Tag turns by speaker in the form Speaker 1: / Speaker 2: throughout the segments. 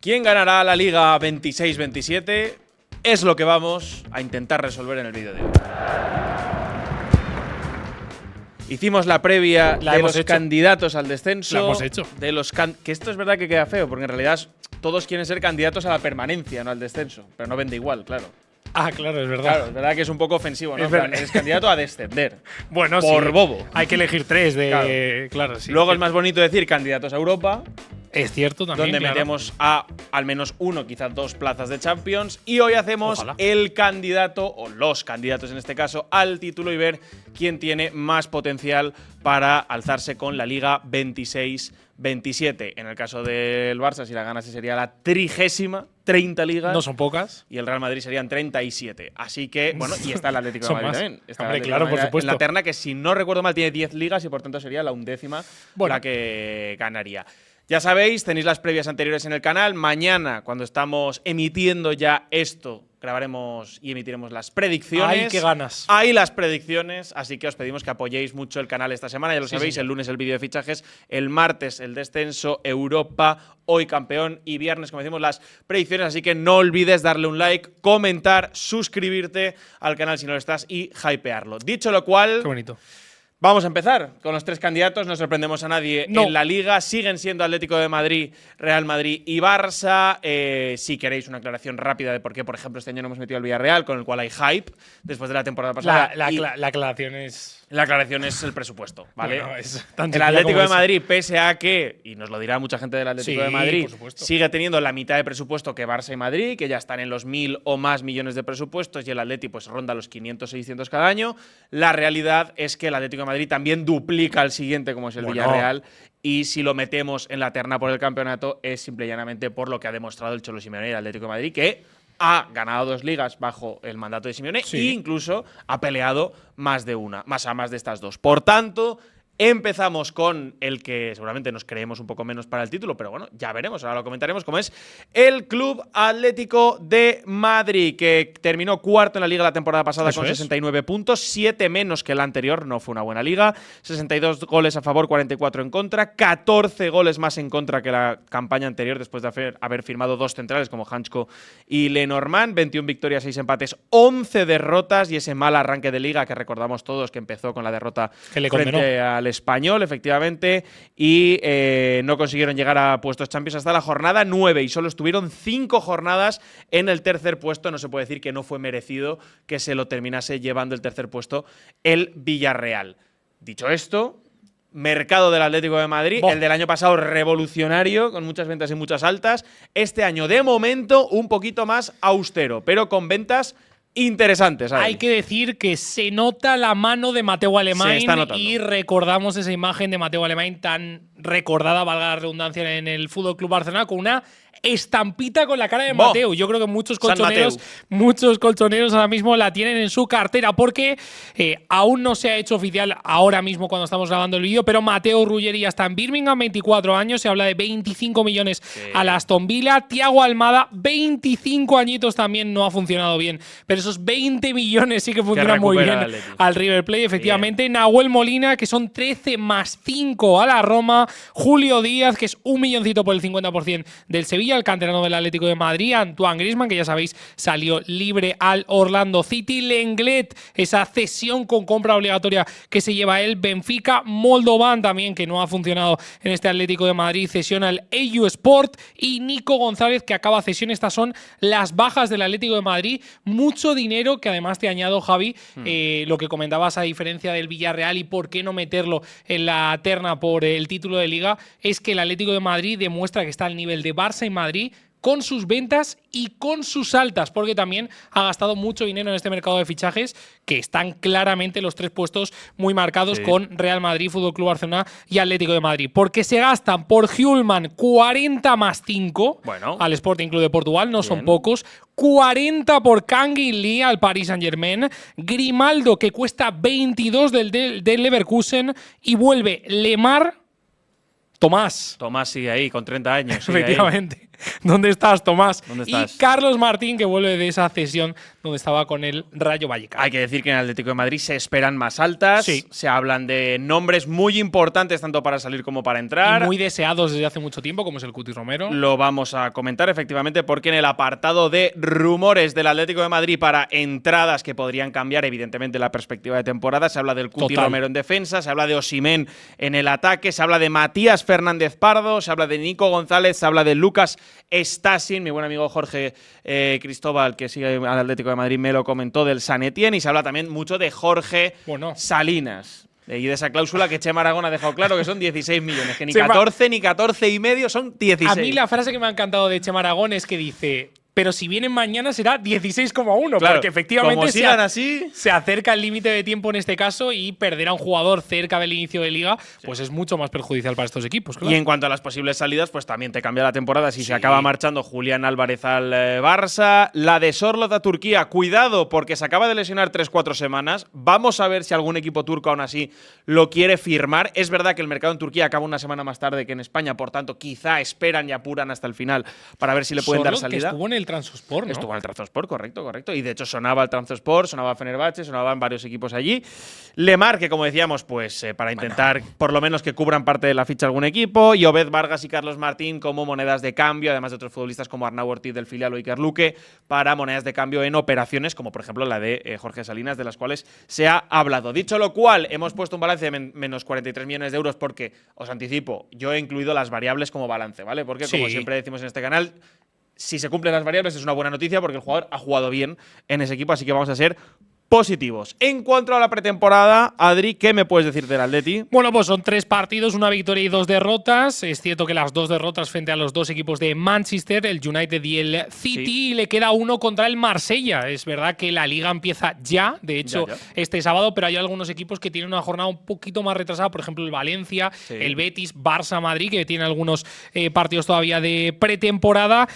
Speaker 1: ¿Quién ganará la Liga 26-27? Es lo que vamos a intentar resolver en el vídeo de hoy. Hicimos la previa de los candidatos al descenso.
Speaker 2: La hemos hecho.
Speaker 1: Que esto es verdad que queda feo, porque en realidad todos quieren ser candidatos a la permanencia, no al descenso. Pero no vende igual, claro.
Speaker 2: Ah, claro, es verdad.
Speaker 1: Claro, es verdad que es un poco ofensivo, ¿no? Eres candidato a descender.
Speaker 2: Bueno,
Speaker 1: por
Speaker 2: sí.
Speaker 1: bobo.
Speaker 2: Hay que elegir 3 de… Claro, sí.
Speaker 1: Luego es más bonito decir candidatos a Europa.
Speaker 2: Es cierto también,
Speaker 1: donde metemos a al menos 1, quizás 2 plazas de Champions. Y hoy hacemos el candidato, o los candidatos en este caso, al título y ver quién tiene más potencial para alzarse con la Liga 26-27. En el caso del Barça, si la ganase sería la 30ª liga.
Speaker 2: No son pocas.
Speaker 1: Y el Real Madrid serían 37. Así que, bueno, y está el Atlético de Madrid también. Está
Speaker 2: Hombre, claro, por supuesto.
Speaker 1: En la terna, que si no recuerdo mal tiene 10 ligas y por tanto sería la 11ª la que ganaría. Ya sabéis, tenéis las previas anteriores en el canal. Mañana, cuando estamos emitiendo ya esto, grabaremos y emitiremos las predicciones.
Speaker 2: ¡Ay, qué ganas!
Speaker 1: Hay las predicciones, así que os pedimos que apoyéis mucho el canal esta semana. Ya lo sabéis, el lunes el vídeo de fichajes, el martes el descenso, Europa, hoy campeón y viernes, como decimos, las predicciones. Así que no olvides darle un like, comentar, suscribirte al canal si no lo estás y hypearlo. Dicho lo cual…
Speaker 2: ¡Qué bonito!
Speaker 1: Vamos a empezar con los 3 candidatos, no sorprendemos a nadie en la Liga. Siguen siendo Atlético de Madrid, Real Madrid y Barça. Si queréis una aclaración rápida de por qué, por ejemplo, este año no hemos metido al Villarreal, con el cual hay hype después de la temporada pasada.
Speaker 2: La aclaración es…
Speaker 1: La aclaración es el presupuesto, ¿vale?
Speaker 2: Bueno, es
Speaker 1: el Atlético de Madrid, pese a que, y nos lo dirá mucha gente del Atlético de Madrid, sigue teniendo la mitad de presupuesto que Barça y Madrid, que ya están en los 1.000 o más millones de presupuestos, y el Atlético pues ronda los 500, 600 cada año. La realidad es que el Atlético de Madrid también duplica al siguiente, como es el Villarreal, y si lo metemos en la terna por el campeonato es simple y llanamente por lo que ha demostrado el Cholo Simeone y el Atlético de Madrid, que ha ganado 2 ligas bajo el mandato de Simeone e incluso ha peleado más de una, más de estas 2. Por tanto, empezamos con el que seguramente nos creemos un poco menos para el título, pero bueno, ya veremos, ahora lo comentaremos, como es el Club Atlético de Madrid, que terminó cuarto en la Liga la temporada pasada con 69 puntos, 7 menos que la anterior, no fue una buena liga, 62 goles a favor, 44 en contra, 14 goles más en contra que la campaña anterior después de haber firmado 2 centrales como Hansko y Lenormand, 21 victorias, 6 empates, 11 derrotas y ese mal arranque de liga que recordamos todos que empezó con la derrota frente al Español, efectivamente, y no consiguieron llegar a puestos Champions hasta la jornada 9 y solo estuvieron 5 jornadas en el tercer puesto. No se puede decir que no fue merecido que se lo terminase llevando el tercer puesto el Villarreal. Dicho esto, mercado del Atlético de Madrid, el del año pasado revolucionario, con muchas ventas y muchas altas. Este año, de momento, un poquito más austero, pero con ventas interesantes.
Speaker 2: Hay que decir que se nota la mano de Mateu Alemany y recordamos esa imagen de Mateu Alemany tan recordada, valga la redundancia, en el Fútbol Club Barcelona, con una estampita con la cara de Mateu. Yo creo que muchos colchoneros ahora mismo la tienen en su cartera porque aún no se ha hecho oficial ahora mismo cuando estamos grabando el vídeo, pero Mateo Ruggeri ya está en Birmingham, 24 años, se habla de 25 millones al Aston Villa. Thiago Almada, 25 añitos, también no ha funcionado bien, pero esos 20 millones sí que funcionan muy bien al River Plate, efectivamente. Nahuel Molina, que son 13 más 5 a la Roma. Julio Díaz, que es 1 milloncito por el 50% del Sevilla, el canterano del Atlético de Madrid. Antoine Griezmann, que ya sabéis salió libre al Orlando City. Lenglet, esa cesión con compra obligatoria que se lleva él. Benfica. Moldovan también, que no ha funcionado en este Atlético de Madrid, cesión al EU Sport. Y Nico González, que acaba cesión. Estas son las bajas del Atlético de Madrid. Mucho dinero, que además te añado, Javi, lo que comentabas a diferencia del Villarreal y por qué no meterlo en la terna por el título de Liga, es que el Atlético de Madrid demuestra que está al nivel de Barça y Madrid con sus ventas y con sus altas, porque también ha gastado mucho dinero en este mercado de fichajes, que están claramente los 3 puestos muy marcados con Real Madrid, Fútbol Club Barcelona y Atlético de Madrid, porque se gastan por Hjulman 40 más 5 al Sporting Club de Portugal, no son pocos, 40 por Kangin Lee al Paris Saint-Germain, Grimaldo, que cuesta 22 del Leverkusen, y vuelve Lemar. Tomás
Speaker 1: sigue ahí, con 30 años.
Speaker 2: Efectivamente. ¿Dónde estás, Tomás?
Speaker 1: ¿Dónde estás?
Speaker 2: Y Carlos Martín, que vuelve de esa cesión donde estaba con el Rayo Vallecano.
Speaker 1: Hay que decir que en el Atlético de Madrid se esperan más altas.
Speaker 2: Sí.
Speaker 1: Se hablan de nombres muy importantes tanto para salir como para entrar.
Speaker 2: Y muy deseados desde hace mucho tiempo, como es el Cuti Romero.
Speaker 1: Lo vamos a comentar, efectivamente, porque en el apartado de rumores del Atlético de Madrid para entradas que podrían cambiar, evidentemente, la perspectiva de temporada, se habla del Cuti Romero en defensa, se habla de Osimhen en el ataque, se habla de Matías Fernández Pardo, se habla de Nico González, se habla de Lucas Stasin, mi buen amigo Jorge Cristóbal, que sigue al Atlético de Madrid, me lo comentó, del San Etienne, y se habla también mucho de Jorge Salinas. Y de esa cláusula que Chema Aragón ha dejado claro que son 16 millones, que ni 14 ni 14 y medio, son 16.
Speaker 2: A mí la frase que me ha encantado de Chema Aragón es que dice… Pero si vienen mañana será 16,1,
Speaker 1: claro,
Speaker 2: porque efectivamente
Speaker 1: como sigan así,
Speaker 2: se acerca el límite de tiempo en este caso y perder a un jugador cerca del inicio de liga pues es mucho más perjudicial para estos equipos. Claro.
Speaker 1: Y en cuanto a las posibles salidas, pues también te cambia la temporada si se acaba marchando Julián Álvarez al Barça. La de Sorloth a Turquía, cuidado, porque se acaba de lesionar 3-4 semanas. Vamos a ver si algún equipo turco aún así lo quiere firmar. Es verdad que el mercado en Turquía acaba una semana más tarde que en España, por tanto, quizá esperan y apuran hasta el final para ver si le pueden dar salida.
Speaker 2: Que estuvo en el Trabzonspor, ¿no?
Speaker 1: Estuvo en el Trabzonspor, correcto. Y de hecho sonaba el Trabzonspor, sonaba Fenerbahce, sonaban varios equipos allí. Lemar, que como decíamos, pues para intentar por lo menos que cubran parte de la ficha algún equipo. Y Obed Vargas y Carlos Martín como monedas de cambio, además de otros futbolistas como Arnau Ortiz del filial o Iker Luque, para monedas de cambio en operaciones, como por ejemplo la de Jorge Salinas, de las cuales se ha hablado. Dicho lo cual, hemos puesto un balance de menos 43 millones de euros porque, os anticipo, yo he incluido las variables como balance, ¿vale? Porque como siempre decimos en este canal, si se cumplen las variables es una buena noticia porque el jugador ha jugado bien en ese equipo, así que vamos a ser positivos. En cuanto a la pretemporada, Adri, ¿qué me puedes decir del Atleti?
Speaker 2: Bueno, pues son 3 partidos, 1 victoria y 2 derrotas. Es cierto que las 2 derrotas frente a los 2 equipos de Manchester, el United y el City, y le queda 1 contra el Marsella. Es verdad que la Liga empieza ya, de hecho, este sábado, pero hay algunos equipos que tienen una jornada un poquito más retrasada, por ejemplo, el Valencia, el Betis, Barça, Madrid, que tienen algunos partidos todavía de pretemporada,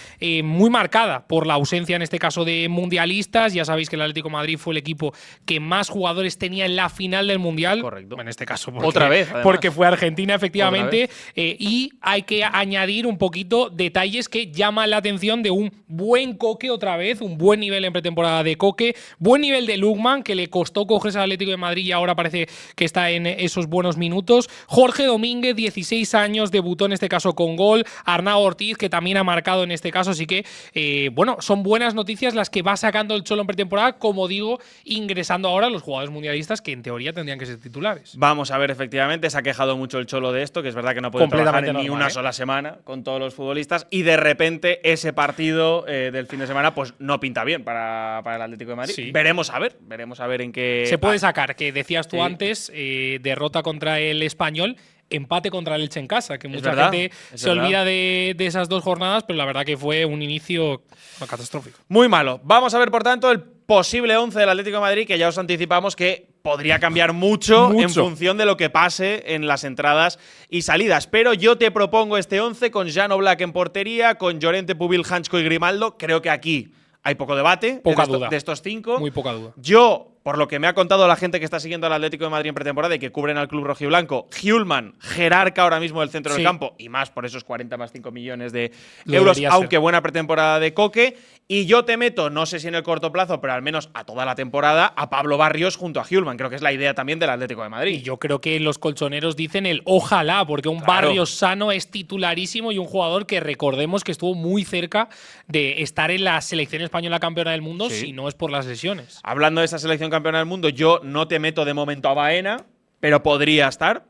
Speaker 2: muy marcada por la ausencia, en este caso, de mundialistas. Ya sabéis que el Atlético de Madrid fue el equipo que más jugadores tenía en la final del Mundial.
Speaker 1: Correcto.
Speaker 2: En este caso,
Speaker 1: otra vez, además.
Speaker 2: Porque fue Argentina, efectivamente. Y hay que añadir un poquito detalles que llaman la atención de un buen Coque otra vez, un buen nivel en pretemporada de Coque, buen nivel de Lukman, que le costó cogerse al Atlético de Madrid y ahora parece que está en esos buenos minutos. Jorge Domínguez, 16 años, debutó en este caso con gol. Arnau Ortiz, que también ha marcado en este caso. Así que, bueno, son buenas noticias las que va sacando el Cholo en pretemporada, como digo, ingresando ahora los jugadores mundialistas que en teoría tendrían que ser titulares.
Speaker 1: Vamos a ver, efectivamente, se ha quejado mucho el Cholo de esto, que es verdad que no puede trabajar en ni una sola semana con todos los futbolistas, y de repente ese partido del fin de semana pues no pinta bien para el Atlético de Madrid.
Speaker 2: Sí.
Speaker 1: Veremos a ver en qué…
Speaker 2: Se puede sacar, que decías tú antes, derrota contra el Español, empate contra el Elche en casa, que mucha gente se olvida de esas 2 jornadas, pero la verdad que fue un inicio catastrófico.
Speaker 1: Muy malo. Vamos a ver, por tanto, el posible 11 del Atlético de Madrid, que ya os anticipamos que podría cambiar mucho en función de lo que pase en las entradas y salidas. Pero yo te propongo este 11 con Jan Oblak en portería, con Llorente, Pubil, Hansko y Grimaldo. Creo que aquí hay poco debate de estos 5.
Speaker 2: Muy poca duda.
Speaker 1: Yo, por lo que me ha contado la gente que está siguiendo al Atlético de Madrid en pretemporada y que cubren al club rojiblanco, Hjulman, jerarca ahora mismo del centro del campo, y más por esos 40 más 5 millones de euros, aunque buena pretemporada de Coque. Y yo te meto, no sé si en el corto plazo, pero al menos a toda la temporada, a Pablo Barrios junto a Hjulman. Creo que es la idea también del Atlético de Madrid.
Speaker 2: Y yo creo que los colchoneros dicen el ojalá, porque un Barrios sano es titularísimo y un jugador que recordemos que estuvo muy cerca de estar en la selección española campeona del mundo, si no es por las lesiones.
Speaker 1: Hablando de esa selección campeona del mundo, yo no te meto de momento a Baena, pero podría estar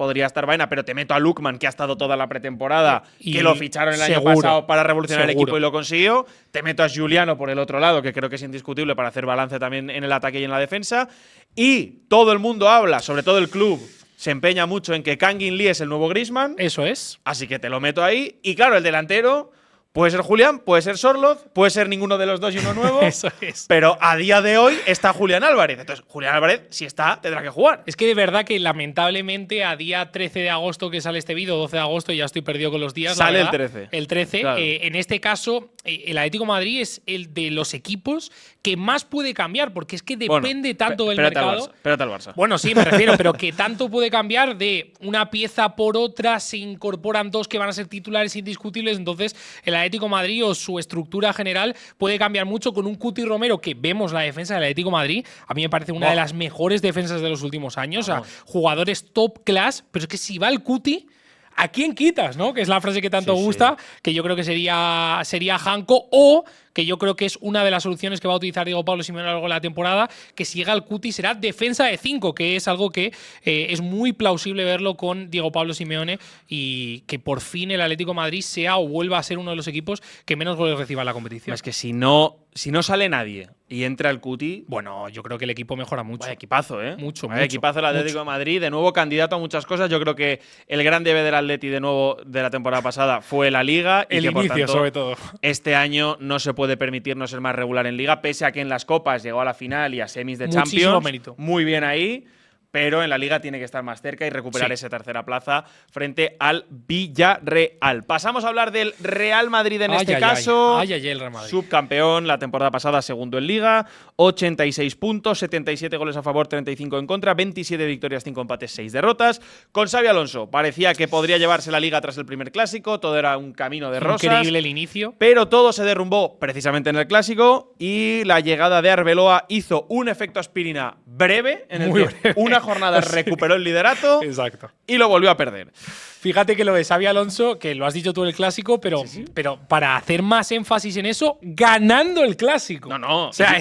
Speaker 1: Baena, pero te meto a Lukman, que ha estado toda la pretemporada, que lo ficharon el año pasado para revolucionar el equipo y lo consiguió. Te meto a Giuliano por el otro lado, que creo que es indiscutible para hacer balance también en el ataque y en la defensa. Y todo el mundo habla, sobre todo el club, se empeña mucho en que Kangin Lee es el nuevo Griezmann.
Speaker 2: Eso es.
Speaker 1: Así que te lo meto ahí. Y claro, el delantero… Puede ser Julián, puede ser Sorloth, puede ser ninguno de los dos y uno nuevo.
Speaker 2: Eso es.
Speaker 1: Pero a día de hoy está Julián Álvarez. Entonces, Julián Álvarez, si está, tendrá que jugar.
Speaker 2: Es que de verdad que lamentablemente a día 13 de agosto que sale este vídeo, 12 de agosto, ya estoy perdido con los días.
Speaker 1: Sale el 13.
Speaker 2: El 13. Claro. En este caso, el Atlético de Madrid es el de los equipos que más puede cambiar, porque es que depende tanto del mercado.
Speaker 1: Espérate al Barça.
Speaker 2: Bueno, sí, me refiero, pero que tanto puede cambiar de una pieza por otra, se incorporan dos que van a ser titulares indiscutibles, entonces el Atlético de Madrid o su estructura general puede cambiar mucho con un Cuti Romero, que vemos la defensa del Atlético de Madrid, a mí me parece una de las mejores defensas de los últimos años, o sea, jugadores top class, pero es que si va el Cuti, ¿a quién quitas, no? Que es la frase que tanto gusta, que yo creo que sería Janko, o que yo creo que es una de las soluciones que va a utilizar Diego Pablo Simeone a lo largo de la temporada, que si llega el Cuti será defensa de 5, que es algo que es muy plausible verlo con Diego Pablo Simeone, y que por fin el Atlético de Madrid sea o vuelva a ser uno de los equipos que menos goles reciba en la competición.
Speaker 1: Es que si no sale nadie y entra el Cuti…
Speaker 2: Bueno, yo creo que el equipo mejora mucho.
Speaker 1: Vaya equipazo, ¿eh?
Speaker 2: Mucho.
Speaker 1: Equipazo el Atlético de Madrid, de nuevo candidato a muchas cosas. Yo creo que el gran debe del Atleti de nuevo de la temporada pasada fue la Liga.
Speaker 2: El
Speaker 1: y que,
Speaker 2: inicio,
Speaker 1: por tanto,
Speaker 2: sobre todo.
Speaker 1: Este año no se puede permitir no ser más regular en Liga, pese a que en las Copas llegó a la final y a semis de Champions.
Speaker 2: Mérito.
Speaker 1: Muy bien ahí. Pero en la Liga tiene que estar más cerca y recuperar esa tercera plaza frente al Villarreal. Pasamos a hablar del Real Madrid en este caso.
Speaker 2: El Real Madrid.
Speaker 1: Subcampeón la temporada pasada, segundo en Liga. 86 puntos, 77 goles a favor, 35 en contra, 27 victorias, 5 empates, 6 derrotas. Con Xabi Alonso parecía que podría llevarse la Liga tras el primer Clásico. Todo era un camino de rosas.
Speaker 2: Increíble el inicio.
Speaker 1: Pero todo se derrumbó precisamente en el Clásico y la llegada de Arbeloa hizo un efecto aspirina breve en el que una jornada recuperó el liderato.
Speaker 2: Exacto.
Speaker 1: Y lo volvió a perder.
Speaker 2: Fíjate que lo de Xabi Alonso, que lo has dicho tú en el Clásico, pero para hacer más énfasis en eso, ganando el Clásico.
Speaker 1: No.
Speaker 2: O sea,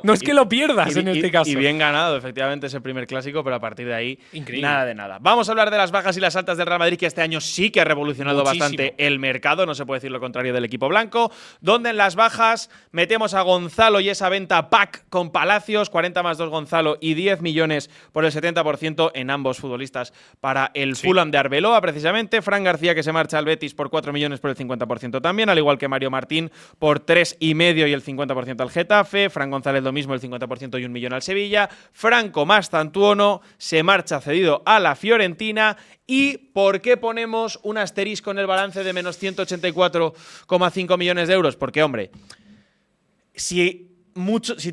Speaker 2: no es que lo pierdas en este caso.
Speaker 1: Y bien ganado, efectivamente, ese primer Clásico, pero a partir de ahí,
Speaker 2: increíble.
Speaker 1: Nada de nada. Vamos a hablar de las bajas y las altas del Real Madrid, que este año sí que ha revolucionado bastante el mercado, no se puede decir lo contrario del equipo blanco, donde en las bajas metemos a Gonzalo y esa venta pack con Palacios, 40 más 2 Gonzalo y 10 millones por el 70% en ambos futbolistas para el Fulham de Arbeloa, precisamente. Fran García, que se marcha al Betis por 4 millones por el 50% también, al igual que Mario Martín por 3,5 y el 50% al Getafe. Fran González lo mismo, el 50% y 1 millón al Sevilla. Franco Mastantuono se marcha cedido a la Fiorentina. ¿Y por qué ponemos un asterisco en el balance de menos 184,5 millones de euros? Porque, hombre, si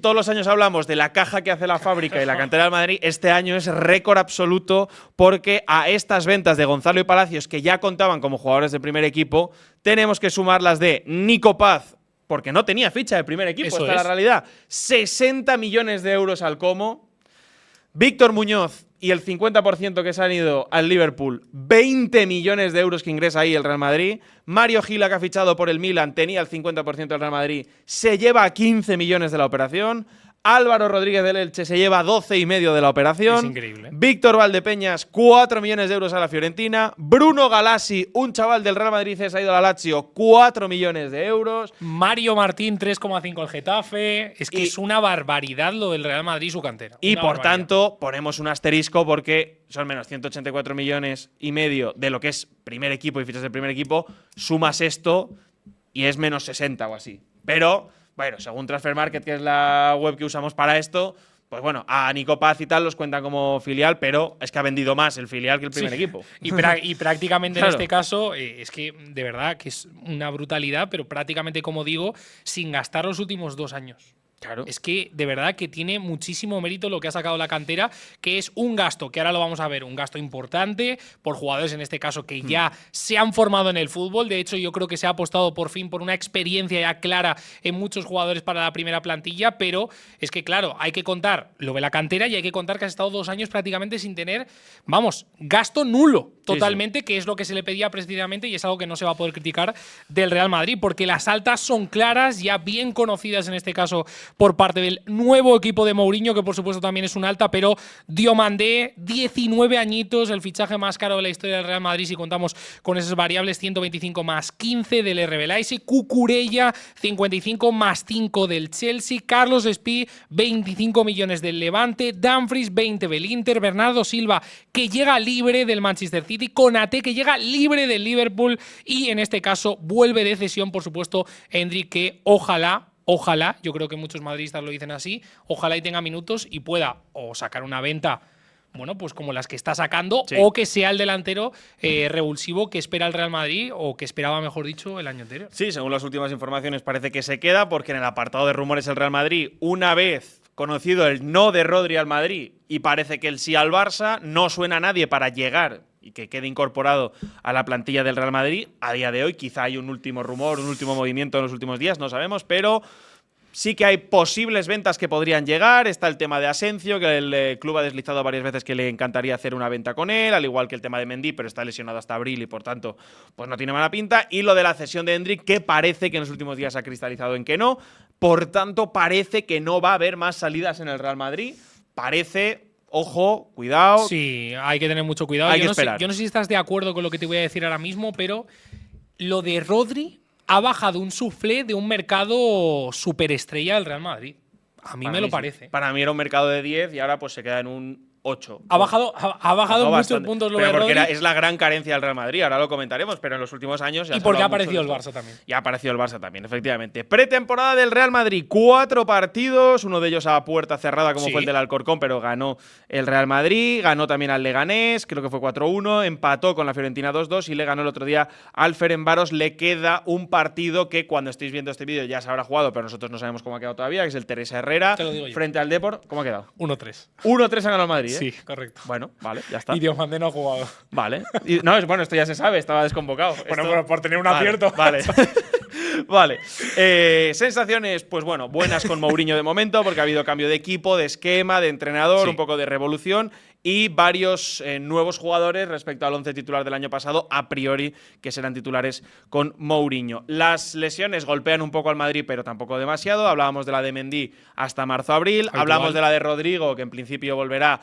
Speaker 1: todos los años hablamos de la caja que hace la fábrica y la cantera del Madrid, este año es récord absoluto, porque a estas ventas de Gonzalo y Palacios, que ya contaban como jugadores de primer equipo, tenemos que sumar las de Nico Paz, porque no tenía ficha de primer equipo, esta es la realidad. 60 millones de euros al Como. Víctor Muñoz y el 50% que se han ido al Liverpool, 20 millones de euros que ingresa ahí el Real Madrid. Mario Gila, que ha fichado por el Milan, tenía el 50% del Real Madrid, se lleva 15 millones de la operación. Álvaro Rodríguez del Elche se lleva 12,5 de la operación.
Speaker 2: Es increíble.
Speaker 1: Víctor Valdepeñas, 4 millones de euros a la Fiorentina. Bruno Galassi, un chaval del Real Madrid, se ha ido a la Lazio, 4 millones de euros.
Speaker 2: Mario Martín, 3,5 al Getafe. Es que es una barbaridad lo del Real Madrid y su cantera.
Speaker 1: Y por tanto, ponemos un asterisco porque son menos 184 millones y medio de lo que es primer equipo y fichas del primer equipo. Sumas esto y es menos 60 o así. Pero… bueno, según Transfer Market, que es la web que usamos para esto, pues bueno, a Nico Paz y tal los cuentan como filial, pero es que ha vendido más el filial que el primer equipo.
Speaker 2: Y prácticamente en este caso, es que de verdad que es una brutalidad, pero prácticamente, como digo, sin gastar los últimos 2 años.
Speaker 1: Claro.
Speaker 2: Es que de verdad que tiene muchísimo mérito lo que ha sacado la cantera, que es un gasto, que ahora lo vamos a ver, un gasto importante por jugadores en este caso que ya se han formado en el fútbol. De hecho, yo creo que se ha apostado por fin por una experiencia ya clara en muchos jugadores para la primera plantilla, pero es que claro, hay que contar lo de la cantera y hay que contar que has estado 2 años prácticamente sin tener, vamos, gasto nulo totalmente, que es lo que se le pedía precisamente y es algo que no se va a poder criticar del Real Madrid, porque las altas son claras, ya bien conocidas en este caso por parte del nuevo equipo de Mourinho, que por supuesto también es un alta, pero Diomandé, 19 añitos, el fichaje más caro de la historia del Real Madrid si contamos con esas variables, 125 más 15 del RB Leipzig, Cucurella, 55 más 5 del Chelsea, Carlos Espí, 25 millones del Levante, Dumfries, 20 del Inter, Bernardo Silva, que llega libre del Manchester City, Konaté, que llega libre del Liverpool, y en este caso vuelve de cesión, por supuesto, Endrick, que ojalá, yo creo que muchos madridistas lo dicen así, ojalá y tenga minutos y pueda o sacar una venta bueno, pues como las que está sacando, o que sea el delantero revulsivo que espera el Real Madrid, o que esperaba, mejor dicho, el año anterior.
Speaker 1: Sí, según las últimas informaciones parece que se queda, porque en el apartado de rumores el Real Madrid, una vez conocido el no de Rodri al Madrid y parece que el sí al Barça, no suena a nadie para llegar y que quede incorporado a la plantilla del Real Madrid. A día de hoy quizá hay un último rumor, un último movimiento en los últimos días, no sabemos, pero sí que hay posibles ventas que podrían llegar. Está el tema de Asensio, que el club ha deslizado varias veces que le encantaría hacer una venta con él, al igual que el tema de Mendy, pero está lesionado hasta abril y por tanto pues no tiene mala pinta. Y lo de la cesión de Endrick, que parece que en los últimos días ha cristalizado en que no. Por tanto, parece que no va a haber más salidas en el Real Madrid. Parece… Ojo, cuidado.
Speaker 2: Sí, hay que tener mucho cuidado.
Speaker 1: Hay que esperar.
Speaker 2: Yo no sé si estás de acuerdo con lo que te voy a decir ahora mismo, pero lo de Rodri ha bajado un suflé de un mercado superestrella del Real Madrid. A mí me lo parece.
Speaker 1: Para mí era un mercado de 10 y ahora pues se queda en un 8.
Speaker 2: Ha bajado muchos puntos lo de Rodri.
Speaker 1: Porque es la gran carencia del Real Madrid, ahora lo comentaremos, pero en los últimos años…
Speaker 2: Y porque ha aparecido el Barça también.
Speaker 1: Y ha aparecido el Barça también, efectivamente. Pretemporada del Real Madrid, 4 partidos, uno de ellos a puerta cerrada como fue el del Alcorcón, pero ganó el Real Madrid, ganó también al Leganés, creo que fue 4-1, empató con la Fiorentina 2-2 y le ganó el otro día al Ferencváros. Le queda un partido que cuando estéis viendo este vídeo ya se habrá jugado, pero nosotros no sabemos cómo ha quedado todavía, que es el Teresa Herrera frente al Depor. ¿Cómo ha quedado?
Speaker 2: 1-3.
Speaker 1: 1-3 ha ganado el Madrid, ¿eh?
Speaker 2: Sí, correcto.
Speaker 1: Bueno, vale, ya está.
Speaker 2: Y Diomande no ha jugado.
Speaker 1: Vale. No, bueno, esto ya se sabe, estaba desconvocado.
Speaker 2: Bueno, por tener un acierto.
Speaker 1: Vale. Vale. Sensaciones, pues bueno, buenas con Mourinho de momento, porque ha habido cambio de equipo, de esquema, de entrenador, un poco de revolución y varios nuevos jugadores respecto al 11 titular del año pasado, a priori, que serán titulares con Mourinho. Las lesiones golpean un poco al Madrid, pero tampoco demasiado. Hablábamos de la de Mendy hasta marzo-abril. Hablamos de la de Rodrigo, que en principio volverá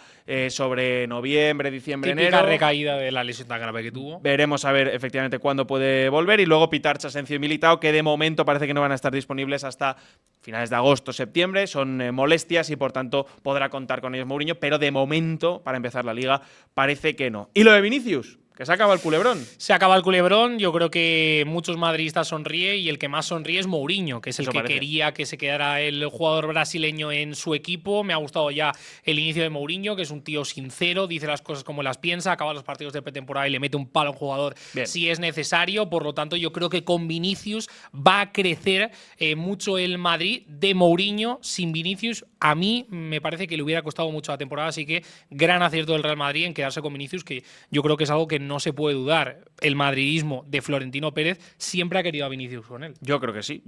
Speaker 1: sobre noviembre, diciembre,
Speaker 2: típica
Speaker 1: enero.
Speaker 2: Recaída de la lesión tan grave que tuvo.
Speaker 1: Veremos a ver efectivamente cuándo puede volver. Y luego Pitarch, Asensio y Militao, que de momento parece que no van a estar disponibles hasta finales de agosto, septiembre. Son molestias y por tanto podrá contar con ellos Mourinho, pero de momento, para empezar la liga, parece que no. ¿Y lo de Vinicius? Que se acaba el culebrón.
Speaker 2: Se acaba el culebrón. Yo creo que muchos madridistas sonríen y el que más sonríe es Mourinho, que es el que quería que se quedara el jugador brasileño en su equipo. Me ha gustado ya el inicio de Mourinho, que es un tío sincero, dice las cosas como las piensa, acaba los partidos de pretemporada y le mete un palo a un jugador si es necesario. Por lo tanto, yo creo que con Vinicius va a crecer mucho el Madrid. De Mourinho, sin Vinicius, a mí me parece que le hubiera costado mucho la temporada. Así que gran acierto del Real Madrid en quedarse con Vinicius, que yo creo que es algo que no se puede dudar. El madridismo de Florentino Pérez siempre ha querido a Vinicius con él.
Speaker 1: Yo creo que sí.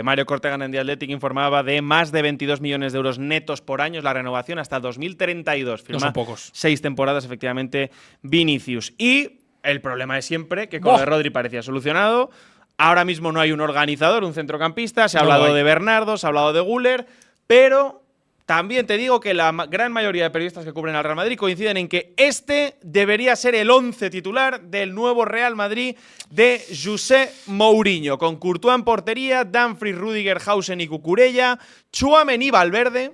Speaker 1: Mario Cortegán en The Athletic informaba de más de 22 millones de euros netos por año la renovación hasta 2032. Firma
Speaker 2: no son pocos.
Speaker 1: 6 temporadas, efectivamente, Vinicius. Y el problema es siempre que con lo de Rodri parecía solucionado. Ahora mismo no hay un organizador, un centrocampista. Se ha hablado de Bernardo, se ha hablado de Güler, pero… También te digo que la gran mayoría de periodistas que cubren al Real Madrid coinciden en que este debería ser el 11 titular del nuevo Real Madrid de José Mourinho, con Courtois en portería, Dumfries, Rüdiger, Hausen y Cucurella, Tchouaméni, Valverde,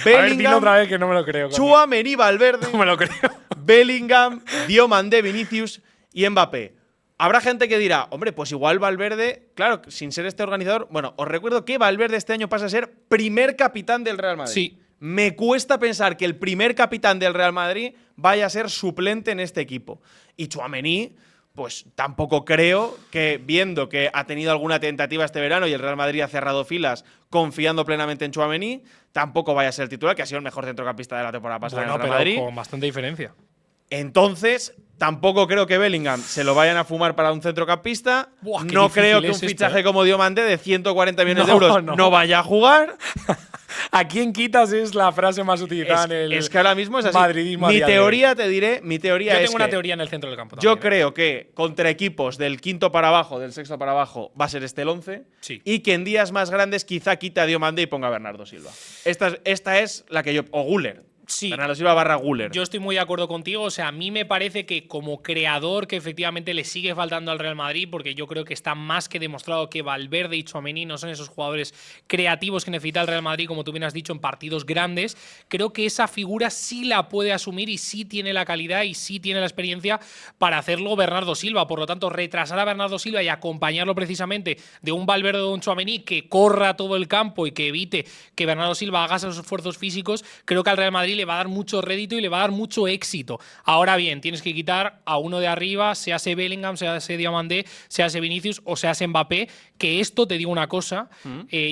Speaker 2: Bellingham, otra vez que no me lo creo.
Speaker 1: Tchouaméni, Valverde,
Speaker 2: no me lo creo.
Speaker 1: Bellingham, Diomandé, Vinicius y Mbappé. Habrá gente que dirá, hombre, pues igual Valverde, claro, sin ser este organizador… Bueno, os recuerdo que Valverde este año pasa a ser primer capitán del Real Madrid.
Speaker 2: Sí.
Speaker 1: Me cuesta pensar que el primer capitán del Real Madrid vaya a ser suplente en este equipo. Y Tchouaméni, pues tampoco creo que, viendo que ha tenido alguna tentativa este verano y el Real Madrid ha cerrado filas confiando plenamente en Tchouaméni, tampoco vaya a ser el titular, que ha sido el mejor centrocampista de la temporada pasada en el Real Madrid.
Speaker 2: Con bastante diferencia.
Speaker 1: Entonces, tampoco creo que Bellingham se lo vayan a fumar para un centrocampista. No creo que un fichaje como Diomandé de 140 millones de euros no vaya a jugar.
Speaker 2: ¿A quién quitas? Es la frase más utilizada en el…
Speaker 1: Es que ahora mismo es así.
Speaker 2: Madridismo.
Speaker 1: Mi teoría, te diré, yo
Speaker 2: tengo una teoría en el centro del campo también.
Speaker 1: Yo creo que contra equipos del quinto para abajo, del sexto para abajo, va a ser este el 11.
Speaker 2: Sí.
Speaker 1: Y que en días más grandes quizá quita a Diomandé y ponga a Bernardo Silva. Esta es la que yo… O Güler.
Speaker 2: Sí.
Speaker 1: Bernardo Silva barra Güler.
Speaker 2: Yo estoy muy de acuerdo contigo. O sea, a mí me parece que como creador que efectivamente le sigue faltando al Real Madrid, porque yo creo que está más que demostrado que Valverde y Tchouaméni no son esos jugadores creativos que necesita el Real Madrid, como tú bien has dicho, en partidos grandes. Creo que esa figura sí la puede asumir y sí tiene la calidad y sí tiene la experiencia para hacerlo Bernardo Silva. Por lo tanto, retrasar a Bernardo Silva y acompañarlo precisamente de un Valverde o de un Tchouaméni que corra todo el campo y que evite que Bernardo Silva haga esos esfuerzos físicos, creo que al Real Madrid le va a dar mucho rédito y le va a dar mucho éxito. Ahora bien, tienes que quitar a uno de arriba, sea ese Bellingham, sea ese Diamandé, sea ese Vinicius o sea ese Mbappé, que esto, te digo una cosa,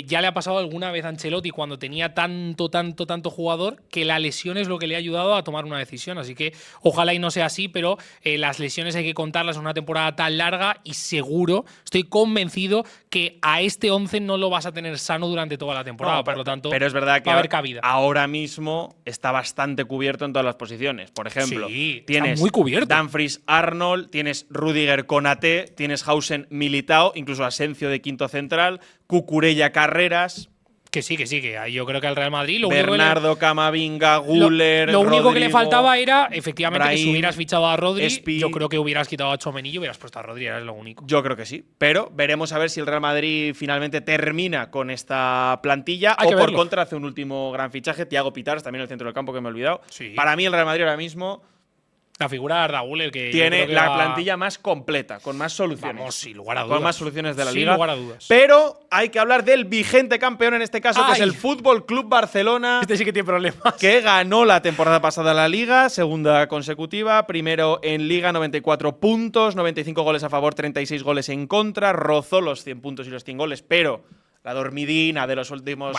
Speaker 2: ya le ha pasado alguna vez a Ancelotti cuando tenía tanto jugador, que la lesión es lo que le ha ayudado a tomar una decisión. Así que ojalá y no sea así, pero las lesiones hay que contarlas en una temporada tan larga y seguro, estoy convencido que a este 11 no lo vas a tener sano durante toda la temporada.
Speaker 1: No,
Speaker 2: por lo tanto,
Speaker 1: pero es verdad que
Speaker 2: va a haber cabida.
Speaker 1: Ahora mismo está bastante cubierto en todas las posiciones. Por ejemplo,
Speaker 2: sí,
Speaker 1: tienes
Speaker 2: está muy cubierto.
Speaker 1: Dumfries, Arnold, tienes Rüdiger, Konaté, tienes Hausen, Militao, incluso Asencio de quinto central, Cucurella, Carreras.
Speaker 2: Que sí, que yo creo que al Real Madrid
Speaker 1: Bernardo, Camavinga, Güler,
Speaker 2: lo único
Speaker 1: Rodrigo,
Speaker 2: que le faltaba era, efectivamente,
Speaker 1: Brahim,
Speaker 2: que si hubieras fichado a Rodri,
Speaker 1: Espi.
Speaker 2: yo creo que hubieras quitado a Tchouaméni y hubieras puesto a Rodri, era lo único.
Speaker 1: Yo creo que sí, pero veremos a ver si el Real Madrid finalmente termina con esta plantilla o por contra hace un último gran fichaje. Thiago Pitars, también en el centro del campo, que me he olvidado.
Speaker 2: Sí.
Speaker 1: Para mí el Real Madrid ahora mismo
Speaker 2: la figura de Arda Güler, que
Speaker 1: tiene la plantilla más completa, con más soluciones.
Speaker 2: Vamos, sin lugar a dudas.
Speaker 1: Con más soluciones de la liga.
Speaker 2: Sin lugar a dudas.
Speaker 1: Pero hay que hablar del vigente campeón en este caso, que es el Fútbol Club Barcelona.
Speaker 2: Este sí que tiene problemas.
Speaker 1: Que ganó la temporada pasada la Liga, segunda consecutiva. Primero en Liga, 94 puntos, 95 goles a favor, 36 goles en contra. Rozó los 100 puntos y los 100 goles, pero la dormidina de los últimos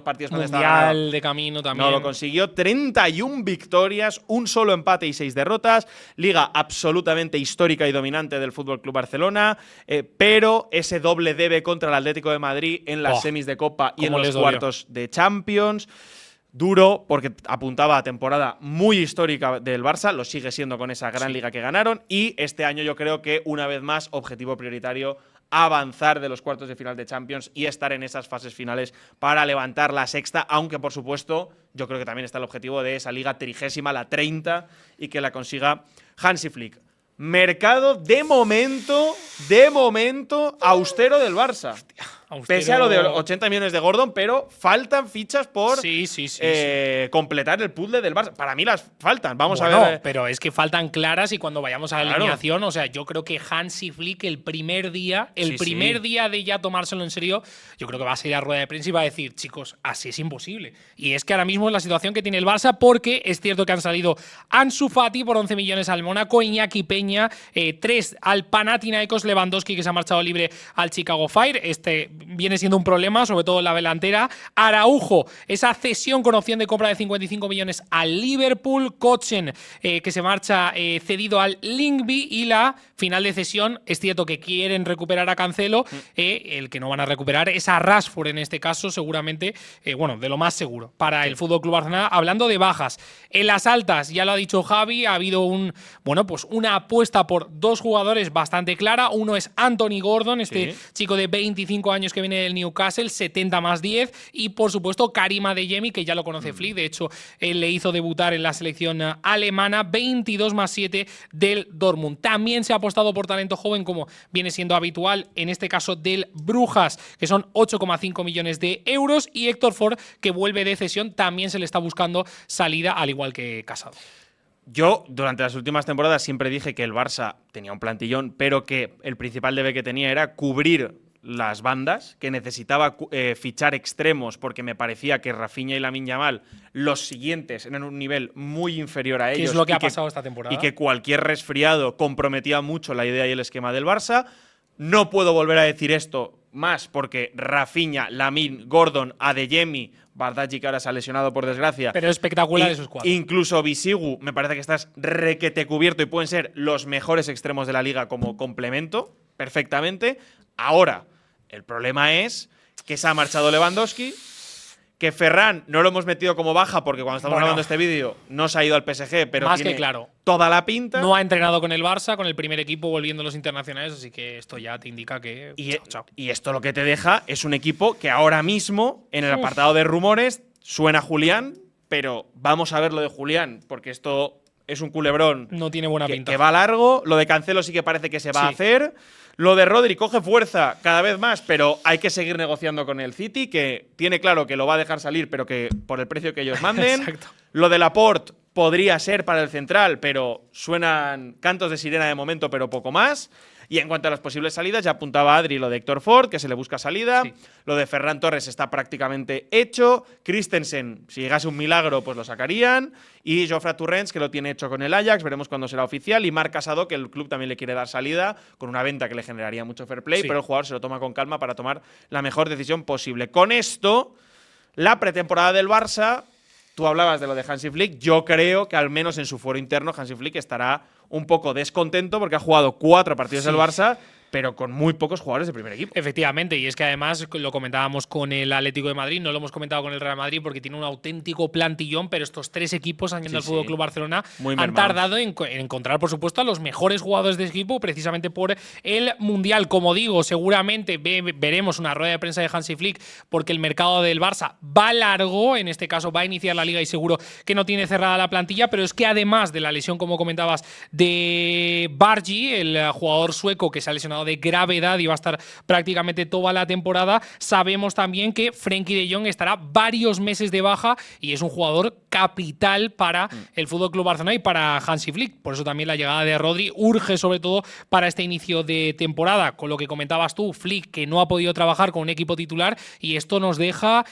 Speaker 1: partidos
Speaker 2: Mundial de camino también.
Speaker 1: No lo consiguió. 31 victorias, un solo empate y 6 derrotas. Liga absolutamente histórica y dominante del FC Barcelona. Pero ese doble debe contra el Atlético de Madrid en las semis de Copa y en los cuartos de Champions. Duro, porque apuntaba a temporada muy histórica del Barça, lo sigue siendo con esa gran liga que ganaron. Y este año yo creo que, una vez más, objetivo prioritario, avanzar de los cuartos de final de Champions y estar en esas fases finales para levantar la sexta, aunque por supuesto yo creo que también está el objetivo de esa liga 30ª, la 30, y que la consiga Hansi Flick. Mercado de momento austero del Barça. Hostia, pese a lo de 80 millones de Gordon, pero faltan fichas por completar el puzzle del Barça. Para mí las faltan, vamos a ver.
Speaker 2: Pero es que faltan claras y cuando vayamos a la alineación, o sea, yo creo que Hansi Flick el primer día de ya tomárselo en serio, yo creo que va a salir a rueda de prensa y va a decir, chicos, así es imposible. Y es que ahora mismo es la situación que tiene el Barça, porque es cierto que han salido Ansu Fati por 11 millones al Mónaco, Iñaki Peña, 3 al Panathinaikos, Lewandowski, que se ha marchado libre al Chicago Fire. Viene siendo un problema, sobre todo en la delantera. Araujo, esa cesión con opción de compra de 55 millones al Liverpool. Kochen, que se marcha cedido al Lyngby. Y la final de cesión, es cierto que quieren recuperar a Cancelo. El que no van a recuperar es a Rashford en este caso, seguramente, de lo más seguro para el FC Barcelona. Hablando de bajas, en las altas, ya lo ha dicho Javi, ha habido una apuesta por dos jugadores bastante clara. Uno es Anthony Gordon, chico de 25 años que viene del Newcastle, 70 más 10. Y por supuesto Karim Adeyemi, que ya lo conoce Flick, de hecho él le hizo debutar en la selección alemana, 22 más 7 del Dortmund. También se ha apostado por talento joven, como viene siendo habitual en este caso del Brujas, que son 8,5 millones de euros. Y Héctor Ford, que vuelve de cesión, también se le está buscando salida, al igual que Casado.
Speaker 1: Yo, durante las últimas temporadas, siempre dije que el Barça tenía un plantillón, pero que el principal debe que tenía era cubrir las bandas, que necesitaba fichar extremos, porque me parecía que Rafinha y Lamine Yamal, los siguientes, eran un nivel muy inferior a ellos.
Speaker 2: ¿Qué es lo que ha pasado esta temporada?
Speaker 1: Y que cualquier resfriado comprometía mucho la idea y el esquema del Barça. No puedo volver a decir esto más, porque Rafinha, Lamine, Gordon, Adeyemi, Bardghji, que ahora se ha lesionado por desgracia.
Speaker 2: Pero espectacular esos cuatro.
Speaker 1: Incluso Bisigu, me parece que estás requete cubierto y pueden ser los mejores extremos de la liga como complemento, perfectamente. Ahora, el problema es que se ha marchado Lewandowski, que Ferran no lo hemos metido como baja porque cuando estamos grabando este vídeo no se ha ido al PSG, pero
Speaker 2: más
Speaker 1: tiene
Speaker 2: que claro,
Speaker 1: toda la pinta.
Speaker 2: No ha entrenado con el Barça, con el primer equipo, volviendo a los internacionales, así que esto ya te indica que…
Speaker 1: Y esto lo que te deja es un equipo que ahora mismo, en el apartado de rumores, suena Julián, pero vamos a ver lo de Julián, porque esto es un culebrón.
Speaker 2: No tiene buena pinta.
Speaker 1: Que va largo. Lo de Cancelo sí que parece que se va a hacer. Lo de Rodri coge fuerza cada vez más, pero hay que seguir negociando con el City, que tiene claro que lo va a dejar salir, pero que por el precio que ellos manden.
Speaker 2: Exacto.
Speaker 1: Lo de Laporte podría ser para el central, pero suenan cantos de sirena de momento, pero poco más. Y en cuanto a las posibles salidas, ya apuntaba Adri lo de Héctor Ford, que se le busca salida. Sí. Lo de Ferran Torres está prácticamente hecho. Christensen, si llegase un milagro, pues lo sacarían. Y Jofre Torrents, que lo tiene hecho con el Ajax, veremos cuándo será oficial. Y Marc Casado, que el club también le quiere dar salida, con una venta que le generaría mucho fair play, pero el jugador se lo toma con calma para tomar la mejor decisión posible. Con esto, la pretemporada del Barça, tú hablabas de lo de Hansi Flick, yo creo que al menos en su foro interno Hansi Flick estará un poco descontento porque ha jugado 4 partidos del Barça, pero con muy pocos jugadores de primer equipo.
Speaker 2: Efectivamente, y es que además lo comentábamos con el Atlético de Madrid, no lo hemos comentado con el Real Madrid porque tiene un auténtico plantillón, pero estos 3 equipos han ido al Fútbol Club Barcelona han tardado en encontrar, por supuesto, a los mejores jugadores de equipo precisamente por el Mundial. Como digo, seguramente veremos una rueda de prensa de Hansi Flick porque el mercado del Barça va largo, en este caso va a iniciar la Liga y seguro que no tiene cerrada la plantilla, pero es que además de la lesión, como comentabas, de Bargi, el jugador sueco que se ha lesionado de gravedad y va a estar prácticamente toda la temporada, sabemos también que Frenkie de Jong estará varios meses de baja y es un jugador capital para el FC Barcelona y para Hansi Flick. Por eso también la llegada de Rodri urge sobre todo para este inicio de temporada. Con lo que comentabas tú, Flick, que no ha podido trabajar con un equipo titular, y esto nos deja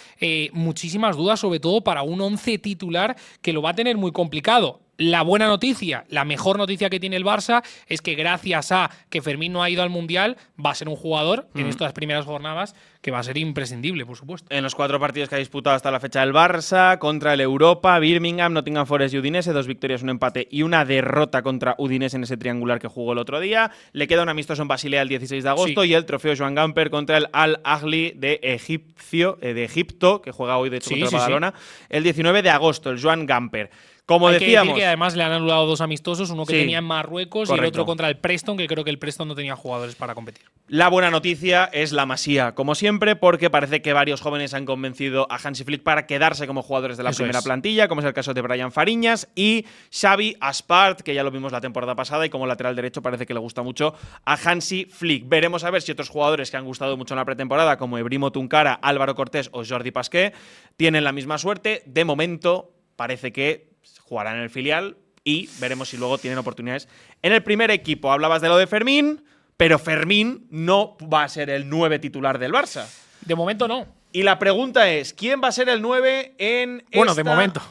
Speaker 2: muchísimas dudas, sobre todo para un 11 titular que lo va a tener muy complicado. La buena noticia, la mejor noticia que tiene el Barça es que gracias a que Fermín no ha ido al Mundial, va a ser un jugador en estas primeras jornadas que va a ser imprescindible, por supuesto.
Speaker 1: En los 4 partidos que ha disputado hasta la fecha el Barça, contra el Europa, Birmingham, Nottingham Forest y Udinese, 2 victorias, un empate y una derrota contra Udinese en ese triangular que jugó el otro día. Le queda un amistoso en Basilea el 16 de agosto y el trofeo Joan Gamper contra el Al Ahly de Egipto, que juega hoy de hecho contra el Badalona, el 19 de agosto, el Joan Gamper. Como decíamos,
Speaker 2: que decir que además le han anulado 2 amistosos, uno que tenía en Marruecos y el otro contra el Preston, que creo que el Preston no tenía jugadores para competir.
Speaker 1: La buena noticia es la Masía, como siempre, porque parece que varios jóvenes han convencido a Hansi Flick para quedarse como jugadores de la primera plantilla, como es el caso de Brian Fariñas y Xavi Aspart, que ya lo vimos la temporada pasada y como lateral derecho parece que le gusta mucho a Hansi Flick. Veremos a ver si otros jugadores que han gustado mucho en la pretemporada, como Ebrimo Tunkara, Álvaro Cortés o Jordi Pasqué, tienen la misma suerte. De momento parece que jugarán en el filial y veremos si luego tienen oportunidades en el primer equipo. Hablabas de lo de Fermín, pero Fermín no va a ser el 9 titular del Barça.
Speaker 2: De momento no.
Speaker 1: Y la pregunta es, ¿quién va a ser el 9 en
Speaker 2: Bueno, de momento.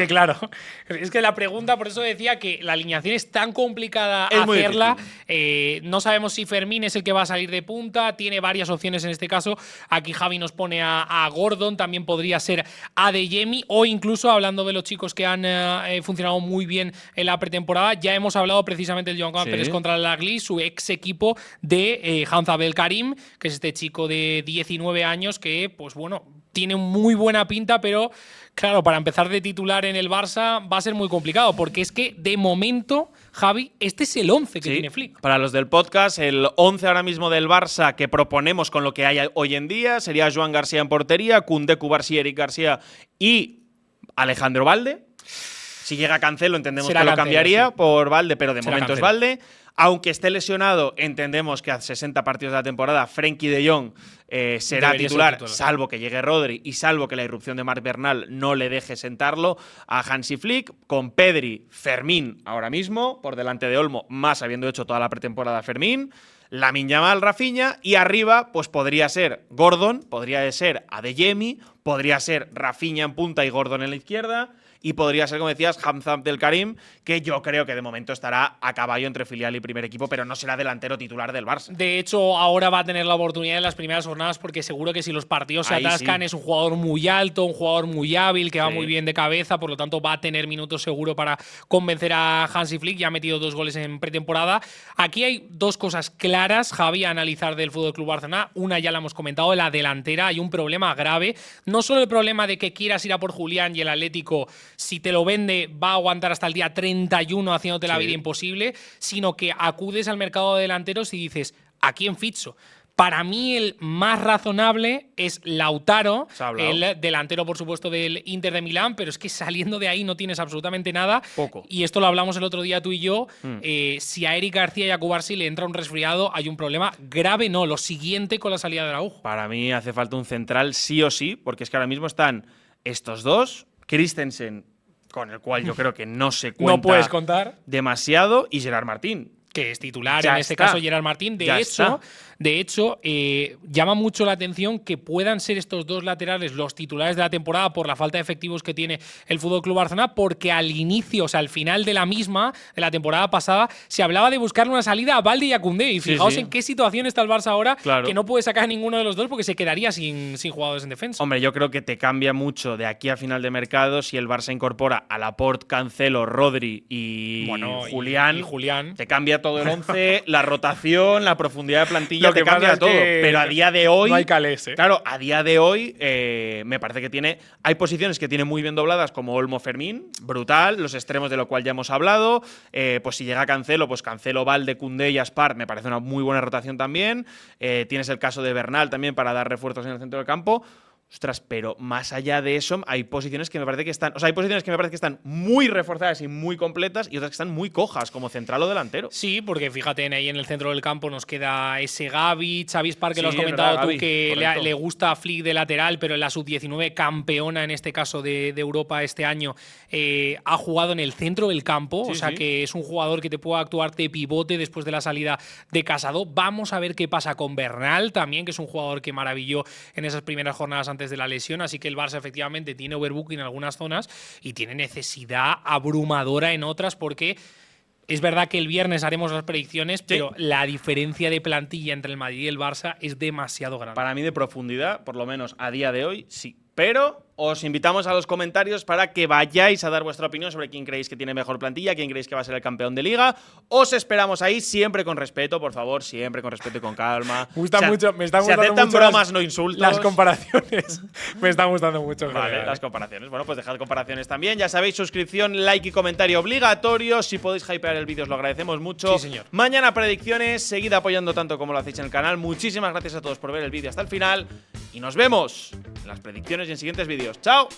Speaker 2: Claro. Es que la pregunta, por eso decía que la alineación es tan complicada hacerla. No sabemos si Fermín es el que va a salir de punta. Tiene varias opciones en este caso. Aquí Javi nos pone a Gordon. También podría ser Adeyemi. O incluso, hablando de los chicos que han funcionado muy bien en la pretemporada, ya hemos hablado precisamente del Joan Pérez contra el Al-Ahly, su ex equipo de Hamza Abdelkarim, que es este chico de 19 años que, pues bueno, tiene muy buena pinta, pero claro, para empezar de titular en el Barça va a ser muy complicado, porque es que de momento, Javi, este es el 11 que tiene Flick.
Speaker 1: Para los del podcast, el 11 ahora mismo del Barça que proponemos con lo que hay hoy en día sería Joan García en portería, Koundé, Cubarsí, Eric García y Alejandro Valde. Si llega Cancelo, entendemos que lo cambiaría por Valde, pero de momento es Valde. Aunque esté lesionado, entendemos que a 60 partidos de la temporada Frenkie de Jong será titular, salvo que llegue Rodri y salvo que la irrupción de Marc Bernal no le deje sentarlo a Hansi Flick, con Pedri, Fermín ahora mismo, por delante de Olmo, más habiendo hecho toda la pretemporada Fermín, Lamine Yamal, Rafinha, y arriba pues podría ser Gordon, podría ser Adeyemi, podría ser Rafinha en punta y Gordon en la izquierda, y podría ser, como decías, Hamza Abdelkarim, que yo creo que de momento estará a caballo entre filial y primer equipo, pero no será delantero titular del Barça.
Speaker 2: De hecho, ahora va a tener la oportunidad en las primeras jornadas, porque seguro que si los partidos se atascan, es un jugador muy alto, un jugador muy hábil, que va muy bien de cabeza, por lo tanto va a tener minutos seguro para convencer a Hansi Flick. Ya ha metido 2 goles en pretemporada. Aquí hay 2 cosas claras, Javi, a analizar del FC Barcelona. Una ya la hemos comentado, la delantera. Hay un problema grave. No solo el problema de que quieras ir a por Julián y el Atlético, si te lo vende, va a aguantar hasta el día 31 haciéndote la vida imposible, sino que acudes al mercado de delanteros y dices, ¿a quién ficho? Para mí el más razonable es Lautaro, el delantero, por supuesto, del Inter de Milán, pero es que saliendo de ahí no tienes absolutamente nada.
Speaker 1: Poco.
Speaker 2: Y esto lo hablamos el otro día tú y yo. Si a Eric García y a Cubarsí le entra un resfriado, hay un problema grave, no, lo siguiente con la salida de Araujo.
Speaker 1: Para mí hace falta un central sí o sí, porque es que ahora mismo están estos dos, Christensen, con el cual yo creo que no se cuenta
Speaker 2: no puedes contar
Speaker 1: demasiado, y Gerard Martín,
Speaker 2: que es titular en este caso Gerard Martín. De hecho, llama mucho la atención que puedan ser estos dos laterales los titulares de la temporada por la falta de efectivos que tiene el FC Barcelona, porque al inicio, o sea, al final de la misma, de la temporada pasada, se hablaba de buscar una salida a Balde y a Koundé. Y fijaos en qué situación está el Barça ahora, que no puede sacar a ninguno de los dos porque se quedaría sin jugadores en defensa.
Speaker 1: Hombre, yo creo que te cambia mucho de aquí a final de mercado si el Barça incorpora a Laporte, Cancelo, Rodri y Julián.
Speaker 2: Y Julián.
Speaker 1: Te cambia todo el 11, la rotación, la profundidad de plantilla, te cambia todo. Pero a día de hoy…
Speaker 2: No hay calés,
Speaker 1: Claro, a día de hoy me parece que hay posiciones que tiene muy bien dobladas, como Olmo, Fermín, brutal, los extremos de lo cual ya hemos hablado. Pues si llega Cancelo, pues Cancelo, Balde, Koundé y Aspar, me parece una muy buena rotación también. Tienes el caso de Bernal también para dar refuerzos en el centro del campo. Ostras, pero más allá de eso, hay posiciones que me parece que están muy reforzadas y muy completas, y otras que están muy cojas, como central o delantero.
Speaker 2: Sí, porque fíjate, ahí en el centro del campo nos queda ese Gavi, Xavi Spark, que lo has comentado tú, que le gusta a Flick de lateral, pero en la sub-19 campeona, en este caso de Europa este año, ha jugado en el centro del campo, que es un jugador que te puede actuar de pivote después de la salida de Casado. Vamos a ver qué pasa con Bernal también, que es un jugador que maravilló en esas primeras jornadas antes de la lesión, así que el Barça efectivamente tiene overbooking en algunas zonas y tiene necesidad abrumadora en otras, porque es verdad que el viernes haremos las predicciones, pero la diferencia de plantilla entre el Madrid y el Barça es demasiado grande.
Speaker 1: Para mí, de profundidad, por lo menos a día de hoy, sí. Pero os invitamos a los comentarios para que vayáis a dar vuestra opinión sobre quién creéis que tiene mejor plantilla, quién creéis que va a ser el campeón de Liga. Os esperamos ahí, siempre con respeto, por favor, siempre con respeto y con calma.
Speaker 2: Me están gustando
Speaker 1: aceptan
Speaker 2: mucho
Speaker 1: bromas, no insultos.
Speaker 2: Las comparaciones me están gustando mucho.
Speaker 1: Vale, las comparaciones. Bueno, pues dejad comparaciones también. Ya sabéis, suscripción, like y comentario obligatorio. Si podéis hypear el vídeo os lo agradecemos mucho.
Speaker 2: Sí, señor.
Speaker 1: Mañana predicciones, seguid apoyando tanto como lo hacéis en el canal. Muchísimas gracias a todos por ver el vídeo hasta el final y nos vemos en las predicciones y en siguientes vídeos. ¡Chao!